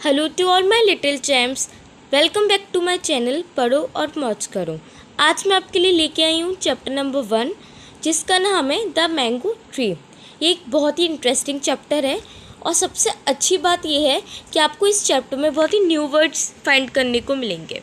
Hello to all my little champs, welcome back to my channel पढ़ो और मौज करो। आज मैं आपके लिए लेके आई हूँ चैप्टर नंबर 1, जिसका नाम है द मैंगो ट्री। ये एक बहुत ही इंटरेस्टिंग चैप्टर है और सबसे अच्छी बात यह है कि आपको इस चैप्टर में बहुत ही न्यू वर्ड्स फाइंड करने को मिलेंगे।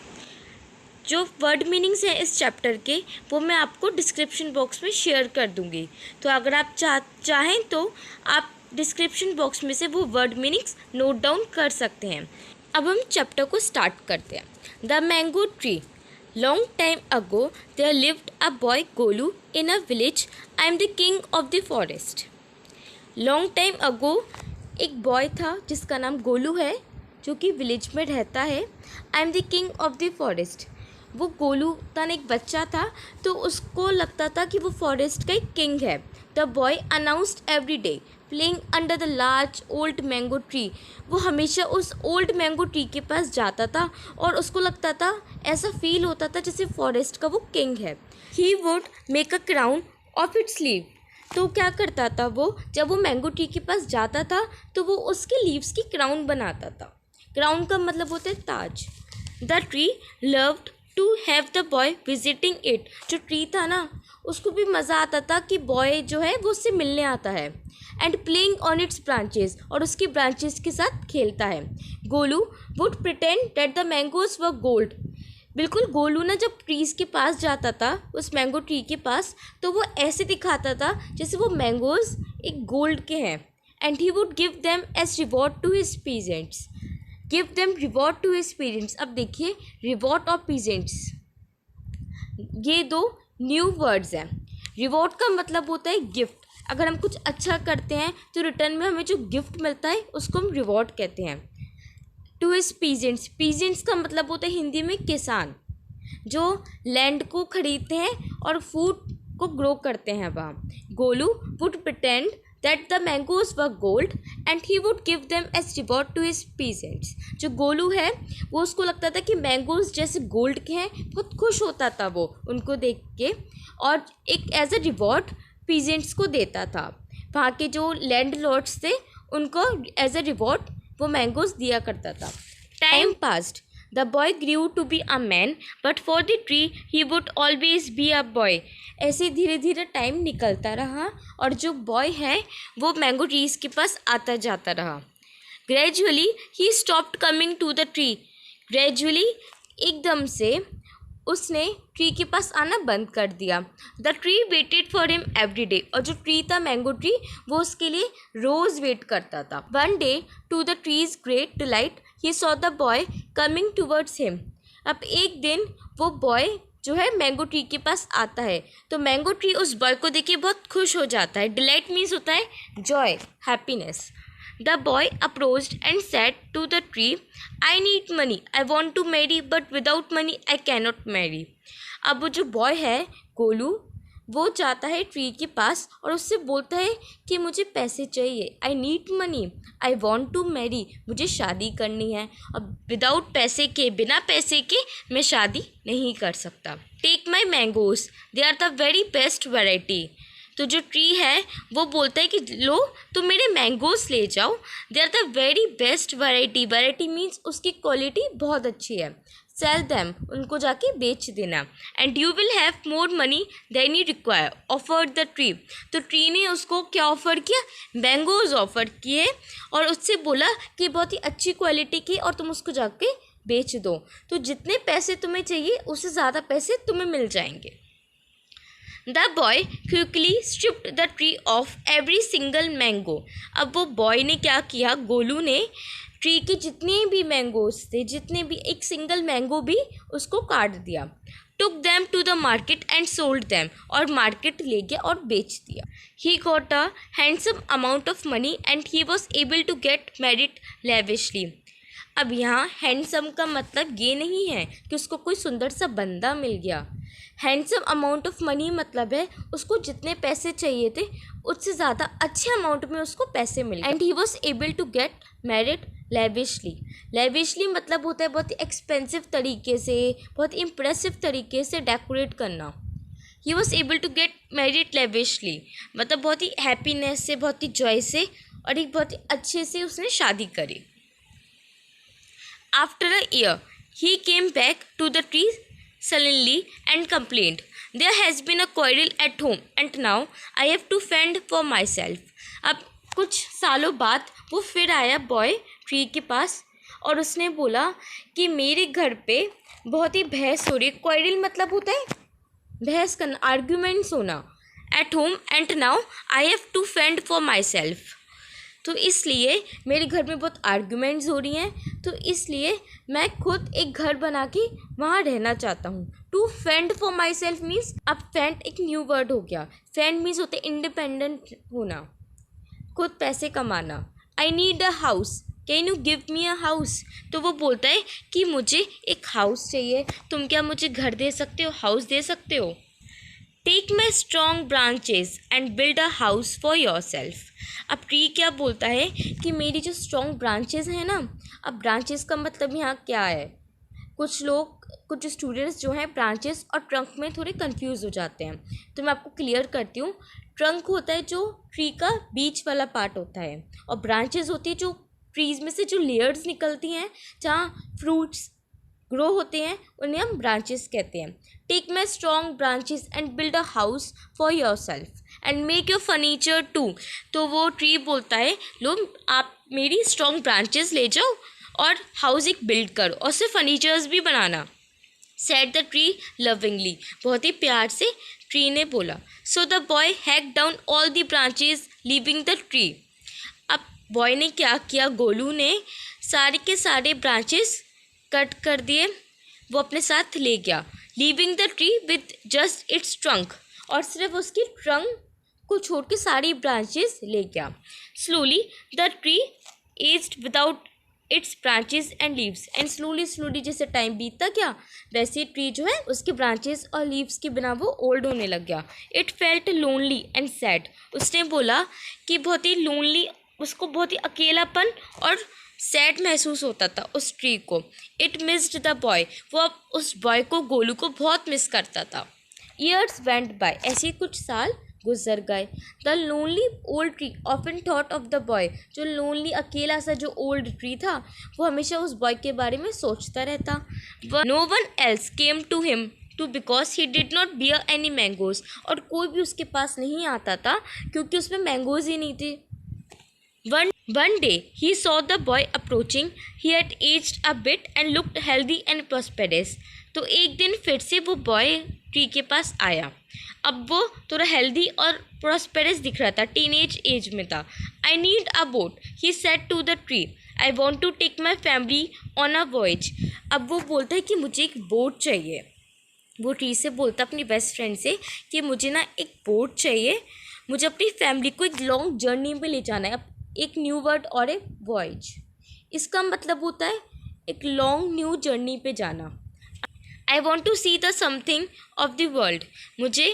जो वर्ड मीनिंग्स हैं इस चैप्टर के वो मैं आपको डिस्क्रिप्शन बॉक्स में शेयर कर दूँगी, तो अगर आप चाहें तो आप डिस्क्रिप्शन बॉक्स में से वो वर्ड मीनिंग्स नोट डाउन कर सकते हैं। अब हम चैप्टर को स्टार्ट करते हैं। The mango tree. Long time ago there lived a boy Golu in a village. I am the king of the forest. Long time ago एक बॉय था जिसका नाम गोलू है, जो कि विलेज में रहता है। आई am the king of the forest. वो गोलू तन एक बच्चा था, तो उसको लगता था कि वो फॉरेस्ट का एक किंग है। The boy announced every day playing under the large old mango tree. वो हमेशा उस ओल्ड मैंगो ट्री के पास जाता था और उसको लगता था, ऐसा फील होता था जैसे फॉरेस्ट का वो किंग है। He would make a crown of its leave. तो क्या करता था वो, जब वो मैंगो ट्री के पास जाता था तो वो उसके लीव्स की क्राउन बनाता था। क्राउन का मतलब होता है Taj. The tree loved to have the boy visiting it. जो ट्री था ना, उसको भी मज़ा आता था कि बॉय जो है वो उससे मिलने आता है। And playing on it's branches, और उसकी ब्रांचेस के साथ खेलता है। Golu would pretend that the mangoes were gold. बिल्कुल गोलू ना जब ट्रीज के पास जाता था, उस मैंगो ट्री के पास, तो वो ऐसे दिखाता था जैसे वो मैंगोज एक गोल्ड के हैं। And he would give them as reward to his peasants. Give them reward to his parents. अब देखिए, रिवॉर्ड और पीजेंट्स, ये दो न्यू वर्ड्स हैं। रिवॉर्ड का मतलब होता है गिफ्ट। अगर हम कुछ अच्छा करते हैं तो रिटर्न में हमें जो गिफ्ट मिलता है उसको हम रिवॉर्ड कहते हैं। टू हिज पीजेंट्स, पीजेंट्स का मतलब होता है हिंदी में किसान, जो लैंड को खरीदते हैं और फूड को ग्रो करते हैं वहाँ। Golu would pretend that the mangoes were gold and he would give them as reward to his peasants। जो गोलू है वो, उसको लगता था कि मैंगोज जैसे गोल्ड के हैं, बहुत खुश होता था वो उनको देख के, और एक एज अ रिवॉर्ड पीजेंट्स को देता था। वहाँ के जो लैंड लॉर्ड्स थे उनको एज अ रिवॉर्ड वो मैंगोज दिया करता था। Time passed. The boy grew to be a man but for the tree he would always be a boy. ऐसे धीरे धीरे टाइम निकलता रहा और जो बॉय है वो मैंगो ट्रीज के पास आता जाता रहा। Gradually he stopped coming to the tree. Gradually एकदम से उसने ट्री के पास आना बंद कर दिया। The tree waited for him every day. और जो ट्री था मैंगो ट्री, वो उसके लिए रोज़ वेट करता था। One day to the tree's great delight he saw the boy coming towards him. अब एक दिन वो बॉय जो है मैंगो ट्री के पास आता है, तो मैंगो ट्री उस बॉय को देख के बहुत खुश हो जाता है। डिलाइट मीन्स होता है joy, happiness. The boy approached and said to the tree, I need money, I want to marry but without money I cannot marry. अब वो जो बॉय है गोलू, वो जाता है ट्री के पास और उससे बोलता है कि मुझे पैसे चाहिए। I need money, I want to marry, मुझे शादी करनी है, अब विदाउट पैसे के, बिना पैसे के मैं शादी नहीं कर सकता। Take my mangoes, they are the very best variety. तो जो ट्री है वो बोलता है कि लो तुम मेरे मैंगोज ले जाओ, they are the very best variety. Variety means उसकी क्वालिटी बहुत अच्छी है। सेल दैम, उनको जाके बेच देना। And you will have more money than you require, offered the tree. तो ट्री ने उसको क्या ऑफ़र किया, मैंगोज ऑफ़र किए और उससे बोला कि बहुत ही अच्छी क्वालिटी की और तुम उसको जाके बेच दो, तो जितने पैसे तुम्हें चाहिए उससे ज़्यादा पैसे तुम्हें मिल जाएंगे। The boy quickly stripped the tree of every single mango. अब वो बॉय ने क्या किया, गोलू ने ट्री के जितने भी मैंगोज थे, जितने भी, एक सिंगल मैंगो भी उसको काट दिया। Took them to the market and sold them, और मार्केट ले गया और बेच दिया। He got a handsome amount of money and he was able to get married lavishly. अब यहाँ हैंडसम का मतलब ये नहीं है कि उसको कोई सुंदर सा बंदा मिल गया। हैंडसम अमाउंट ऑफ मनी मतलब है उसको जितने पैसे चाहिए थे उससे ज़्यादा अच्छे अमाउंट में उसको पैसे मिल गए। And he was able to get married lavishly. Lavishly मतलब होता है बहुत ही एक्सपेंसिव तरीके से, बहुत इम्प्रेसिव तरीके से डेकोरेट करना। He was able to get married lavishly मतलब बहुत ही हैप्पीनेस से, बहुत ही जॉय से, और एक बहुत ही अच्छे से उसने शादी करी। After a year, he came back to the tree sullenly and complained, "There has been a quarrel at home and now I have to fend for myself." अब कुछ सालों बाद वो फिर आया बॉय ट्री के पास और उसने बोला कि मेरे घर पे बहुत ही बहस हो रही है। क्वारल मतलब होता है बहस करना, आर्ग्यूमेंट्स होना। At home and now I have to fend for myself. तो इसलिए मेरे घर में बहुत आर्ग्यूमेंट्स हो रही हैं, तो इसलिए मैं खुद एक घर बना के वहाँ रहना चाहता हूँ। To fend for myself means, अब फेंड एक न्यू वर्ड हो गया। फेंड मीन्स होते इंडिपेंडेंट होना, खुद पैसे कमाना। आई need a house, can you give me a house. तो वो बोलता है कि मुझे एक हाउस चाहिए, तुम क्या मुझे घर दे सकते हो, हाउस दे सकते हो। Take my strong branches and build a house for yourself. अब ट्री क्या बोलता है कि मेरी जो स्ट्रॉन्ग ब्रांचेज हैं ना, अब ब्रांचेस का मतलब यहाँ क्या है, कुछ स्टूडेंट्स जो हैं ब्रांचेस और ट्रंक में थोड़े कंफ्यूज हो जाते हैं, तो मैं आपको क्लियर करती हूँ। ट्रंक होता है जो ट्री का बीच वाला पार्ट होता है, और ब्रांचेस होती है जो ट्रीज में से जो लेयर्स निकलती हैं जहाँ फ्रूट्स ग्रो होते हैं, उन्हें हम ब्रांचेस कहते हैं। Take my strong branches and build a house for yourself and make your furniture too. तो वो ट्री बोलता है, लो आप मेरी स्ट्रॉन्ग ब्रांचेस ले जाओ और हाउस एक बिल्ड करो और सिर्फ फर्नीचर्स भी बनाना। सेड द ट्री लविंगली, बहुत ही प्यार से ट्री ने बोला। So the boy hack down all the branches leaving the tree. अब बॉय ने क्या किया, गोलू ने सारे के सारे ब्रांचेस कट कर दिए, वो अपने साथ ले गया। Leaving the tree with just it's trunk, और सिर्फ उसकी ट्रंक को छोड़ के सारी ब्रांचेस ले गया। Slowly the tree aged without its branches and leaves and slowly जैसे टाइम बीतता गया वैसे ट्री जो है उसके ब्रांचेस और लीव्स के बिना वो ओल्ड होने लग गया। It felt lonely and sad, उसने बोला कि बहुत ही लोनली, उसको बहुत ही अकेलापन और सैड महसूस होता था उस ट्री को। इट मिस्ड द बॉय, वो अब उस बॉय को, गोलू को बहुत मिस करता था। ईयर्स वेंट बाय, ऐसे कुछ साल गुजर गए। The lonely old tree often thought of the boy, जो लोनली अकेला सा जो ओल्ड ट्री था वो हमेशा उस बॉय के बारे में सोचता रहता। No one else came to him too because he did not bear any mangoes, और कोई भी उसके पास नहीं आता था क्योंकि उसमें मैंगोज ही नहीं थे। One day he saw the boy approaching. He had aged a bit and looked healthy and prosperous. तो एक दिन फिर से वो बॉय ट्री के पास आया। अब वो थोड़ा हेल्दी और प्रॉस्पेरस दिख रहा था, टीनेज एज में था। I need a boat, he said to the tree. I want to take my family on a voyage. अब वो बोलता है कि मुझे एक बोट चाहिए। वो ट्री से बोलता अपनी बेस्ट फ्रेंड से कि मुझे ना एक बोट चाहिए, मुझे अपनी फैमिली को एक लॉन्ग जर्नी पे ले जाना है। अब एक न्यू वर्ड और एक वॉयज, इसका मतलब होता है एक लॉन्ग न्यू जर्नी पे जाना। I want to see the something of the world, मुझे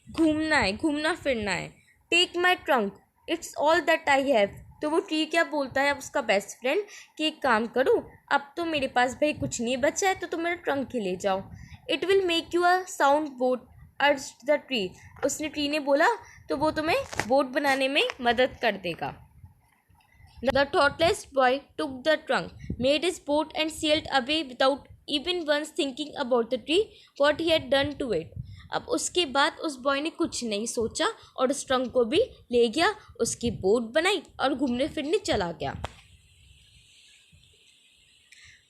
घूमना है, घूमना फिरना है। Take my trunk, it's all that I have. तो वो ट्री क्या बोलता है अब उसका बेस्ट फ्रेंड कि एक काम करो, अब तो मेरे पास भाई कुछ नहीं बचा है, तो तुम मेरा ट्रंक ही ले जाओ। It will make you a sound boat urged the tree, उसने ट्री ने बोला तो वो तुम्हें बोट बनाने में मदद कर देगा। The thoughtless boy took the trunk, made his boat and sailed away without even once thinking about the tree, what he had done to it. अब उसके बाद उस बॉय ने कुछ नहीं सोचा और उस ट्रंक को भी ले गया, उसकी बोट बनाई और घूमने फिरने चला गया।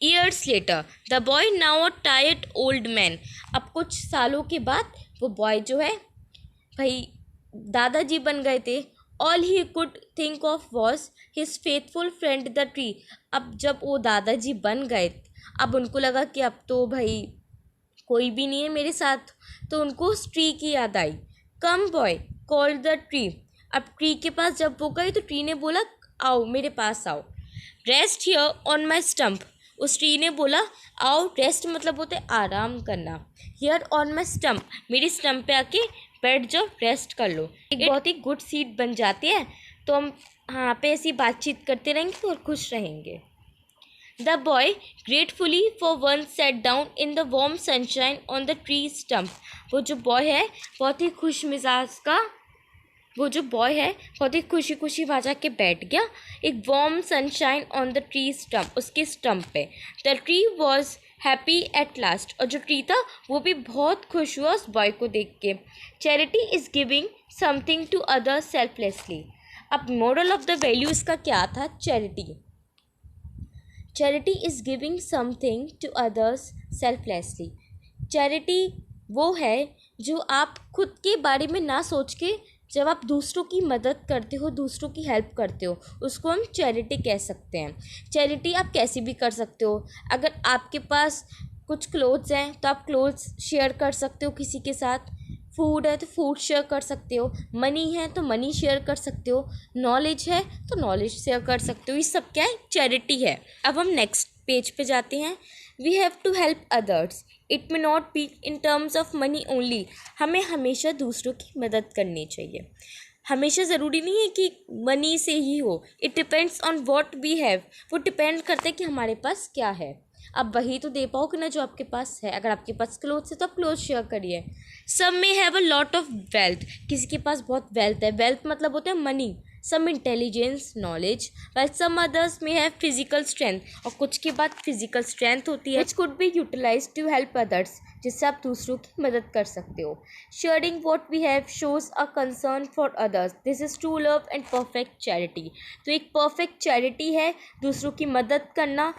Years later, the boy now a tired old man. अब कुछ सालों के बाद वो बॉय जो है भाई दादाजी बन गए थे। All he could think of was his faithful friend the tree. अब जब वो दादाजी बन गए, अब उनको लगा कि अब तो भाई कोई भी नहीं है मेरे साथ, तो उनको उस ट्री की याद आई। कम बॉय कॉल्ड द ट्री, अब ट्री के पास जब वो गए तो ट्री ने बोला आओ मेरे पास आओ। Rest here on my stump, उस ट्री ने बोला आओ, रेस्ट मतलब होता है आराम करना। हियर ऑन माई स्टम्प, मेरी स्टम्प पे आके बैठ जाओ, रेस्ट कर लो। एक बहुत ही गुड सीट बन जाती है, तो हम यहाँ पे ऐसी बातचीत करते रहेंगे और खुश रहेंगे। The boy gratefully for one set down in the warm sunshine on the tree stump. वो जो बॉय है बहुत ही खुश मिजाज का वो जो बॉय है बहुत ही खुशी खुशी वहाँ जाके बैठ गया, एक warm sunshine on the tree stump, उसके स्टम्प पे। The tree was happy at last, और जो ट्री था वो भी बहुत खुश हुआ उस बॉय को देख के। Charity is giving something to others selflessly. अब मोरल ऑफ द वैल्यू इसका क्या था? Charity is giving something to others selflessly. Charity वो है जो आप खुद के बारे में ना सोच के जब आप दूसरों की मदद करते हो, दूसरों की हेल्प करते हो, उसको हम चैरिटी कह सकते हैं। चैरिटी आप कैसे भी कर सकते हो। अगर आपके पास कुछ क्लोथ्स हैं तो आप क्लोथ्स शेयर कर सकते हो किसी के साथ, फूड है तो फूड शेयर कर सकते हो, मनी है तो मनी शेयर कर सकते हो, नॉलेज है तो नॉलेज शेयर कर सकते हो। ये सब क्या है? चैरिटी है। अब हम नेक्स्ट पेज पे जाते हैं। We have to help others, it may not be in terms of money only. हमें हमेशा दूसरों की मदद करनी चाहिए। हमेशा ज़रूरी नहीं है कि मनी से ही हो, it depends on what we have. वो डिपेंड करता है कि हमारे पास क्या है। आप वही तो दे पाओगे ना जो आपके पास है। अगर आपके पास क्लोथ्स है तो आप क्लोथ शेयर करिए। सम में have a lot of wealth, किसी के पास बहुत वेल्थ है, वेल्थ मतलब होता है money, some intelligence knowledge, well some others may have physical strength, और कुछ के बाद फिजिकल स्ट्रेंथ होती है which could be utilise to help others, जिससे आप दूसरों की मदद कर सकते हो। Sharing what we have shows a concern for others, this is true love and perfect charity. तो एक परफेक्ट चैरिटी है दूसरों की मदद करना,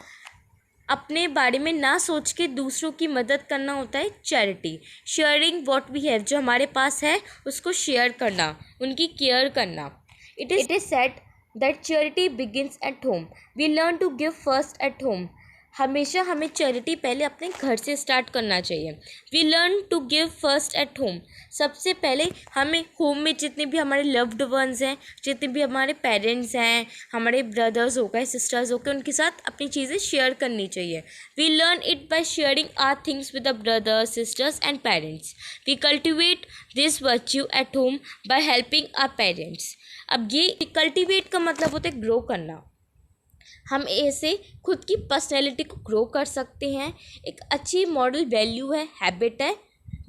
अपने बारे में ना सोच के दूसरों की मदद करना होता है charity. Sharing what we have, जो हमारे पास है उसको शेयर करना, उनकी केयर करना। It is said that charity begins at home, we learn to give first at home. हमेशा हमें चैरिटी पहले अपने घर से स्टार्ट करना चाहिए। We learn to give first at home, सबसे पहले हमें होम में जितने भी हमारे लव्ड वंस हैं, जितने भी हमारे पेरेंट्स हैं, हमारे ब्रदर्स हो गए, सिस्टर्स हो गए, उनके साथ अपनी चीज़ें शेयर करनी चाहिए। We learn it by sharing our things with the brothers, sisters and parents. We cultivate this virtue at home by helping our parents. अब ये कल्टिवेट का मतलब होता है ग्रो करना। हम ऐसे खुद की पर्सनैलिटी को ग्रो कर सकते हैं। एक अच्छी मॉडल वैल्यू है, हैबिट है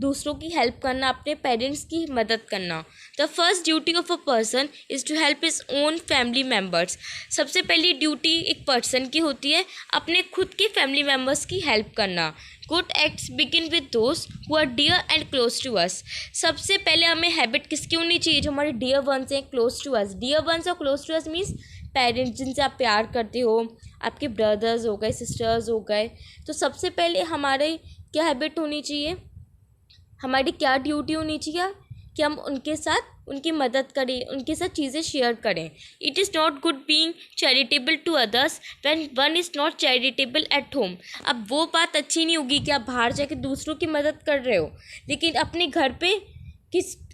दूसरों की हेल्प करना, अपने पेरेंट्स की मदद करना। The first duty of a person is to help his own family members. सबसे पहली ड्यूटी एक पर्सन की होती है अपने खुद के फैमिली मेम्बर्स की हेल्प करना। Good acts begin with those who are dear and close to us. सबसे पहले हमें हैबिट किसकी होनी चाहिए? जो हमारे डियर वंस हैं, close to us. Dear ones और close to us means parents जिनसे आप प्यार करते हो, आपके ब्रदर्स हो गए, सिस्टर्स हो गए। तो सबसे पहले हमारे क्या हैबिट होनी चाहिए, हमारी क्या ड्यूटी होनी चाहिए कि हम उनके साथ उनकी मदद करें, उनके साथ चीज़ें शेयर करें। It is not good being charitable to others when one is not charitable at home. अब वो बात अच्छी नहीं होगी कि आप बाहर जाके दूसरों की मदद कर रहे हो लेकिन अपने घर पे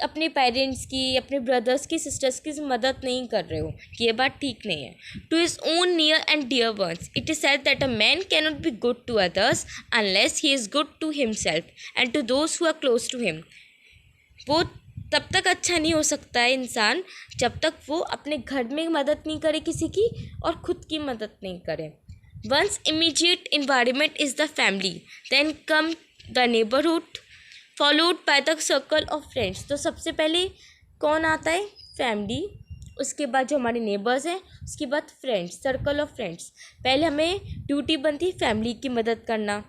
अपने पेरेंट्स की, अपने ब्रदर्स की, सिस्टर्स की मदद नहीं कर रहे हो। ये बात ठीक नहीं है। To his own near and dear ones, it is said that a man can not be good to others unless he is good to himself and to those who are close to him. वो तब तक अच्छा नहीं हो सकता है इंसान जब तक वो अपने घर में मदद नहीं करे किसी की और ख़ुद की मदद नहीं करे। Once immediate environment is the family, then come the neighbourhood followed by the circle of friends. तो सबसे पहले कौन आता है? फैमिली, उसके बाद जो हमारे नेबर्स हैं, उसके बाद फ्रेंड्स, सर्कल ऑफ फ्रेंड्स। पहले हमें ड्यूटी बनती है फैमिली की मदद करना,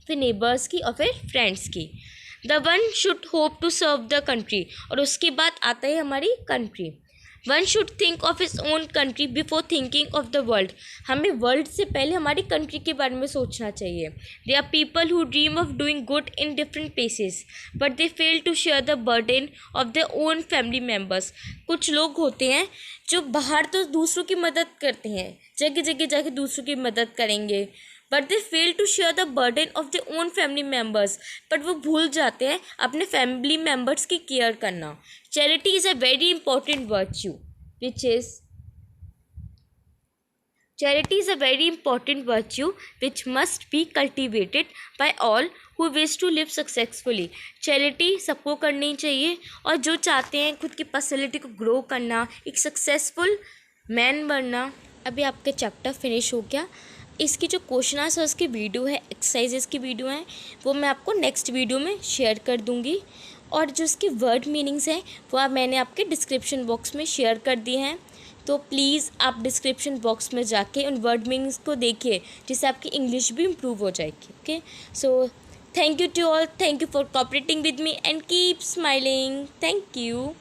फिर नेबर्स की और फिर फ्रेंड्स की। The one should hope to serve the country, और उसके बाद आता है हमारी country. One should think of his own country before thinking of the world. हमें वर्ल्ड से पहले हमारी कंट्री के बारे में सोचना चाहिए। There are people who dream of doing good in different places but they fail to share the burden of their own family members. कुछ लोग होते हैं जो बाहर तो दूसरों की मदद करते हैं, जगह जगह जाके दूसरों की मदद करेंगे, but they fail to share the burden of their own family members. But वो भूल जाते हैं अपने फैमिली मेम्बर्स की केयर करना। Charity is a very important virtue which must be cultivated by all who wish to live successfully. Charity सबको करनी चाहिए और जो चाहते हैं खुद की पर्सनैलिटी को ग्रो करना, एक सक्सेसफुल मैन बनना। अभी आपका चैप्टर फिनिश हो गया। इसकी जो क्वेश्चन आंसर्स की वीडियो है, एक्सरसाइजेस की वीडियो है, वो मैं आपको नेक्स्ट वीडियो में शेयर कर दूँगी। और जो इसके वर्ड मीनिंग्स हैं वो मैंने आपके डिस्क्रिप्शन बॉक्स में शेयर कर दिए हैं। तो प्लीज़ आप डिस्क्रिप्शन बॉक्स में जाके उन वर्ड मीनिंग्स को देखिए, जिससे आपकी इंग्लिश भी इम्प्रूव हो जाएगी। Okay, so thank you to all, thank you for cooperating with me and keep smiling. Thank you.